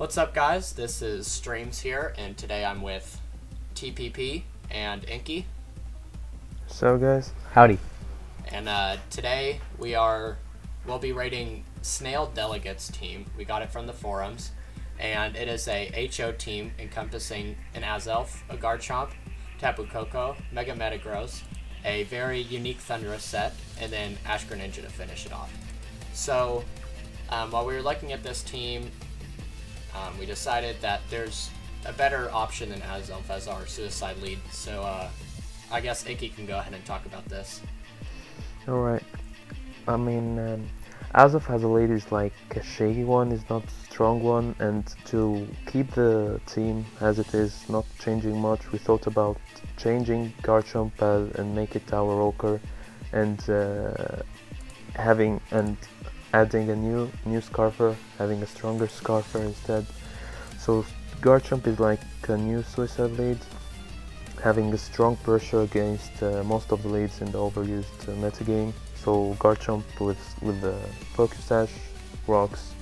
What's up, guys? This is Streams here, and today I'm with TPP and Enki. So guys, Howdy. And today we'll be rating Snail Delegates team. We got it from the forums, and it is a HO team encompassing an Azelf, a Garchomp, Tapu Koko, Mega Metagross, a very unique Thundurus set, and then Ash Greninja to finish it off. So, while we were looking at this team, we decided that there's a better option than Azelf as our suicide lead. So, I guess Enki can go ahead and talk about this. alright. I mean, Azov as a lead is like a shaky one, is not a strong one, and to keep the team as it is, not changing much, we thought about changing Garchomp and make it our Roker, and adding a new Scarfer, having a stronger Scarfer instead. So Garchomp is like a new suicide lead, having a strong pressure against most of the leads in the overused metagame. So Garchomp with the Focus Sash, Rocks,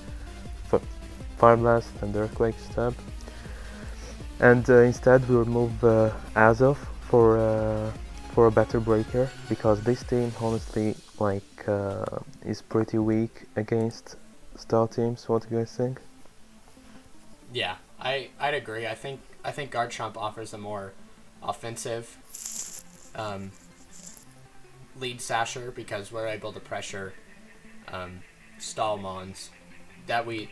Fire Blast and Earthquake Stab. And instead we remove Azov for a better breaker, because this team honestly is pretty weak against star teams. What do you guys think? Yeah, I'd agree. I think Garchomp offers a more offensive lead Sasher, because we're able to pressure stall mons that would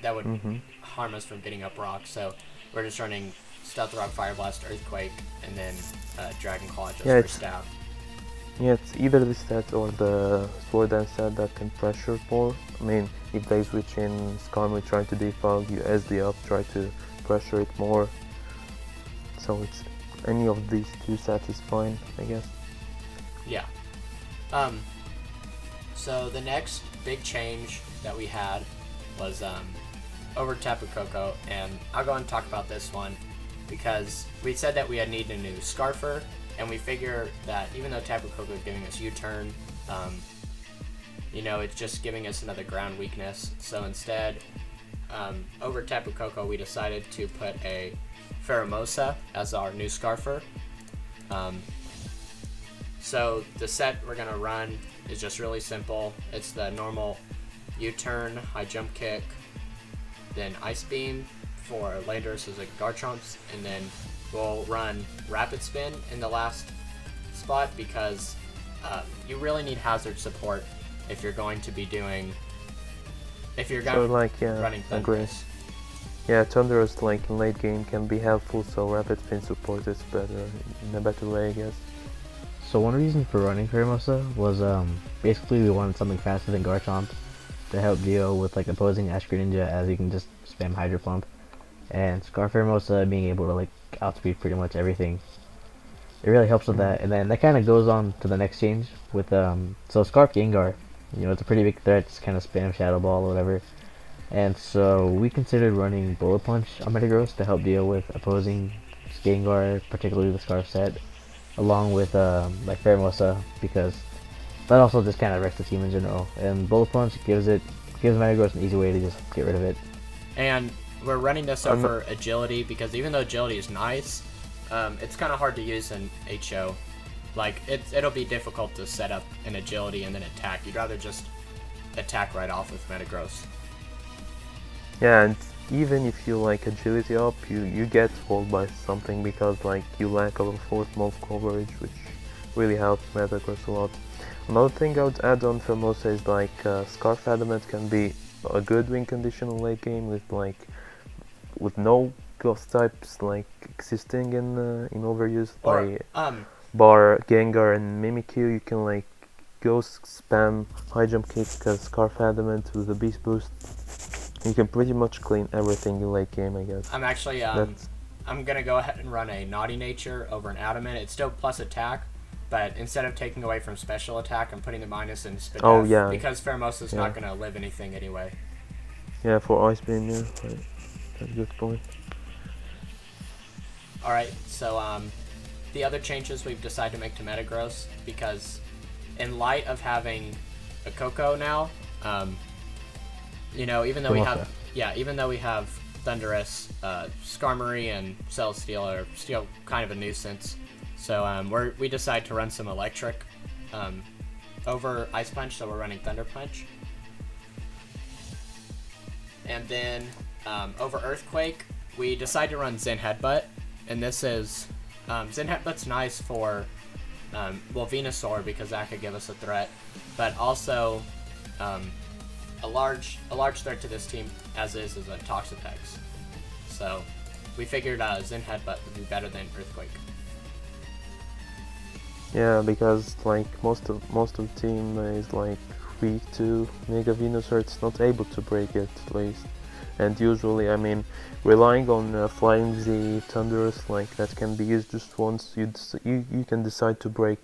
harm us from getting up rocks. So we're just running Stealth Rock, Fire Blast, Earthquake, and then Dragon Claw just for stab. Yeah, it's either the stat or the Sword Dance set that can pressure more. I mean, if they switch in Scam, we try to defog, you SD up, try to pressure it more. So it's any of these two sets is fine, I guess. Yeah. So the next big change that we had was over Tapu Koko, and I'll go and talk about this one because we said that we had needed a new Scarfer, and we figure that even though Tapu Koko is giving us U-turn, it's just giving us another ground weakness. So instead, over Tapu Koko, we decided to put a Pheromosa as our new Scarfer. So the set we're going to run is just really simple. It's the normal U-turn, high jump kick, then Ice Beam for Landorus as a Garchomps, and then we'll run Rapid Spin in the last spot because you really need hazard support if you're going to be running Thundurus. Yeah, Thundurus in late game can be helpful, so Rapid Spin support is better in a better way, I guess. So one reason for running Pheromosa was basically we wanted something faster than Garchomp to help deal with opposing Ash Greninja, as you can just spam Hydro Pump, and Scar Pheromosa being able to outspeed pretty much everything. It really helps with that, and then that kind of goes on to the next change with so Scarf Gengar, it's a pretty big threat, just kind of spam Shadow Ball or whatever, and so we considered running Bullet Punch on Metagross to help deal with opposing Gengar, particularly the Scarf set, along with Pheromosa, because that also just kind of wrecks the team in general, and Bullet Punch gives Metagross an easy way to just get rid of it. And we're running this over agility because even though agility is nice, it's kind of hard to use in HO. It'll be difficult to set up an agility and then attack. You'd rather just attack right off with Metagross. Yeah, and even if you agility up, you get fooled by something because you lack a little fourth move coverage, which really helps Metagross a lot. Another thing I would add on Formosa is Scarf Adamant can be a good win condition in late game with no ghost types existing in overuse by bar Gengar and Mimikyu. You can ghost spam high jump kick as Scarf Adamant with a beast boost. You can pretty much clean everything in late game, I guess. I'm actually I'm gonna go ahead and run a Naughty Nature over an Adamant. It's still plus attack, but instead of taking away from special attack, I'm putting the minus in Spin Def, because Pheromosa's not gonna live anything anyway. Yeah, for Ice Beam, yeah. Right. That's a good point. Alright, so the other changes we've decided to make to Metagross, because in light of having a Koko now, even though we have Thunderous, Skarmory, and Celesteal are still kind of a nuisance. So we decide to run some Electric over Ice Punch, so we're running Thunder Punch. And then over Earthquake, we decide to run Zen Headbutt, and this is Zen Headbutt's nice for Venusaur because that could give us a threat, but also a large threat to this team as is a Toxapex. So we figured Zen Headbutt would be better than Earthquake. Yeah, because like most of the team is like weak to Mega Venusaur. It's not able to break it at least. And usually, I mean, relying on Flying Z, Thunderous, like that can be used just once. You can decide to break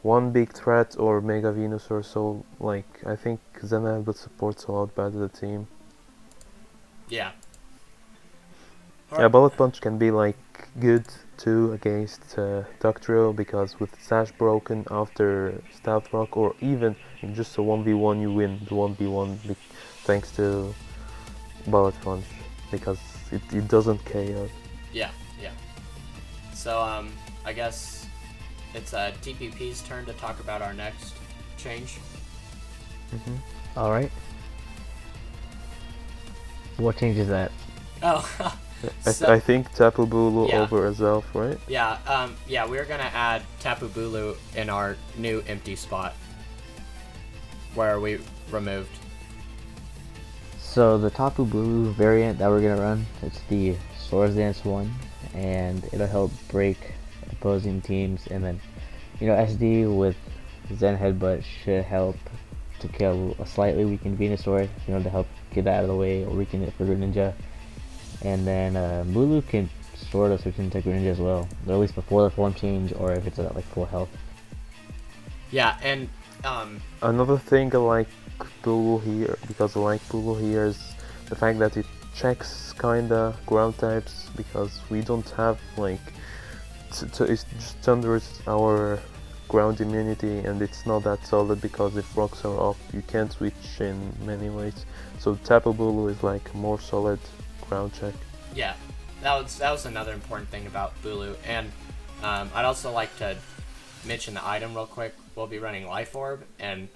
one big threat or Mega Venusaur. So like I think Zen Headbutt supports a lot better the team. Yeah. Yeah, Bullet Punch can be like good too against Ductrio because with Sash broken after Stealth Rock, or even in just a 1v1 you win the 1v1 thanks to Bullet Punch because it doesn't KO. Yeah. So I guess it's TPP's turn to talk about our next change. All right. What change is that? Oh. I think Tapu Bulu Yeah. over Azelf, right? Yeah, we're gonna add Tapu Bulu in our new empty spot where we removed. So the Tapu Bulu variant that we're gonna run, it's the Swords Dance one, and it'll help break opposing teams. And then, SD with Zen Headbutt should help to kill a slightly weakened Venusaur, to help get that out of the way or weaken it for Greninja. And then Bulu can sort of switch into Greninja as well, or at least before the form change, or if it's at like full health. Yeah, and Another thing I like Bulu here, because I like Bulu here, is the fact that it checks kinda ground types, because we don't have like it's just under our ground immunity, and it's not that solid because if rocks are off you can't switch in many ways. So Tapu Bulu is like more solid ground check. yeah, that was another important thing about Bulu. And I'd also like to mention the item real quick. We'll be running Life Orb, and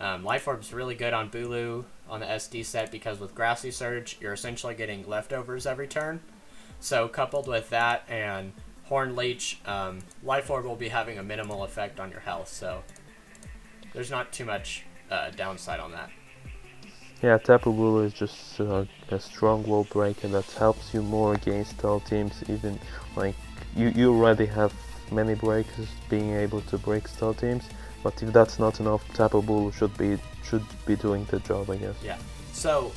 Life Orb's really good on Bulu on the SD set because with Grassy Surge, you're essentially getting leftovers every turn. So coupled with that and Horn Leech, Life Orb will be having a minimal effect on your health, so there's not too much downside on that. Yeah, Tapu Bulu is just a strong wall breaker that helps you more against all teams. Even like you already have many breakers being able to break stall teams, but if that's not enough, Tapu Bulu should be doing the job, I guess. Yeah. So,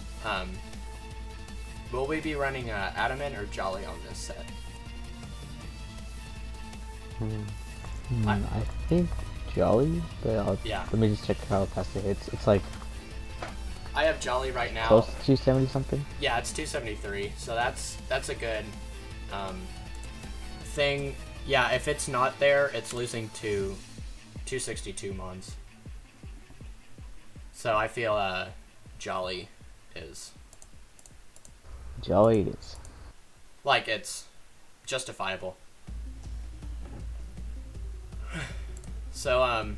will we be running Adamant or Jolly on this set? I think Jolly, but Yeah. let me just check how fast it hits. It's like I have Jolly right now. close to 270 something. Yeah, it's 273, so that's a good thing. Yeah, if it's not there, it's losing to 262 mons. So I feel Jolly is Jolly is. like it's justifiable. So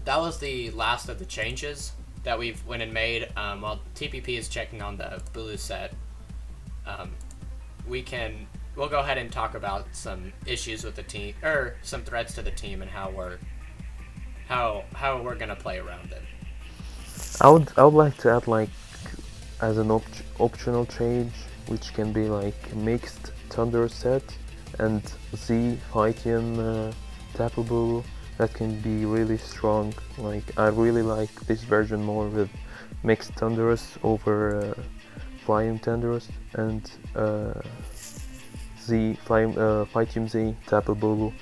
that was the last of the changes that we've went and made. While TPP is checking on the Bulu set, we'll go ahead and talk about some issues with the team, or some threats to the team, and how we're gonna play around it. I would like to add like as an optional change, which can be like mixed Thunder set and Z Phytian Tapu Bulu. That can be really strong. Like I really like this version more with mixed Thunderous over Flying Thunderous and Phytium Z Tapu Bulu.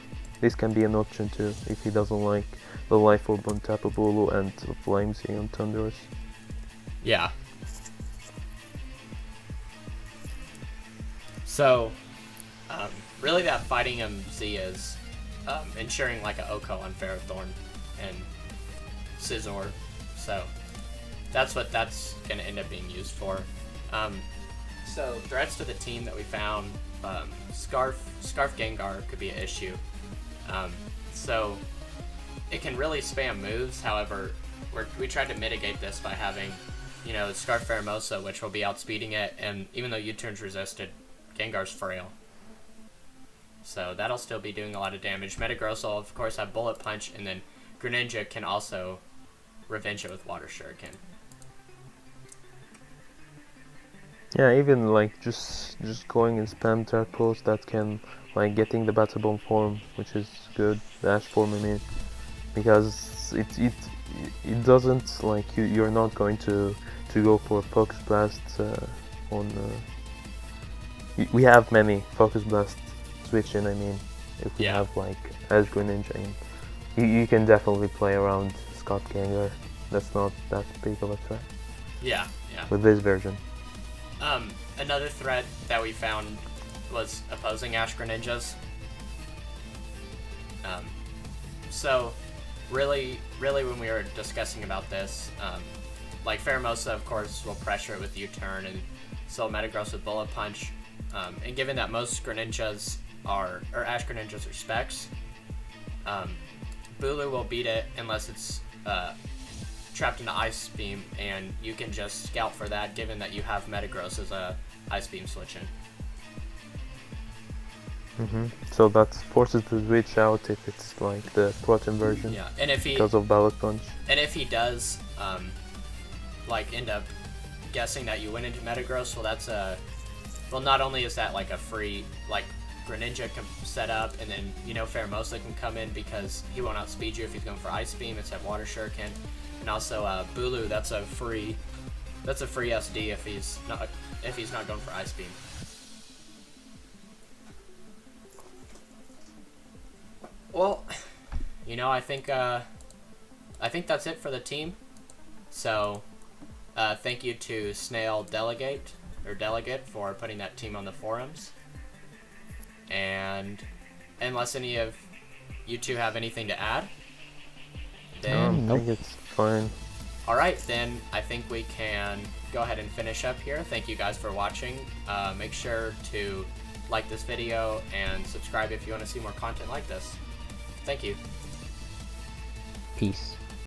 This can be an option too if he doesn't like the Life Orb on Tapu Bulu and Flame Z on Thunderous. Yeah. So, really that fighting him Z is ensuring like a Oko on Ferrothorn and Scizor. So, that's what that's going to end up being used for. So threats to the team that we found, Scarf Gengar could be an issue. So it can really spam moves. However, we tried to mitigate this by having, Scarf Pheromosa, which will be outspeeding it, and even though U-turn's resisted, Gengar's frail. So that'll still be doing a lot of damage. Metagross will, of course, have Bullet Punch, and then Greninja can also revenge it with Water Shuriken. Yeah, even like just going in spam threat post, that can like getting the Battle Bomb form, which is good, the Ash form I mean, because it doesn't like you're not going to go for Focus Blast on. We have many Focus Blast switch in. I mean, if we have like Ash Greninja in, you can definitely play around Scott Gengar. That's not that big of a threat. Yeah. With this version. Another threat that we found was opposing Ash Greninjas. So really when we were discussing about this, like Pheromosa, of course, will pressure it with U-turn, and so Metagross with Bullet Punch. And given that most Greninjas or Ash Greninjas are specs, Bulu will beat it unless it's trapped in an Ice Beam, and you can just scout for that given that you have Metagross as a Ice Beam switch in. So that forces to switch out if it's like the Protein version. Yeah, and if he because of Ballot Punch. And if he does, end up guessing that you went into Metagross, well, not only is that like a free Greninja can set up, and then Pheromosa can come in because he won't outspeed you if he's going for Ice Beam instead of Water Shuriken, and also Bulu, that's a free SD if he's not going for Ice Beam. Well, I think that's it for the team. So, thank you to Snail Delegate for putting that team on the forums. And unless any of you two have anything to add, then I think it's fine. Alright, then I think we can go ahead and finish up here. Thank you guys for watching. Make sure to like this video and subscribe if you want to see more content like this. Thank you. Peace.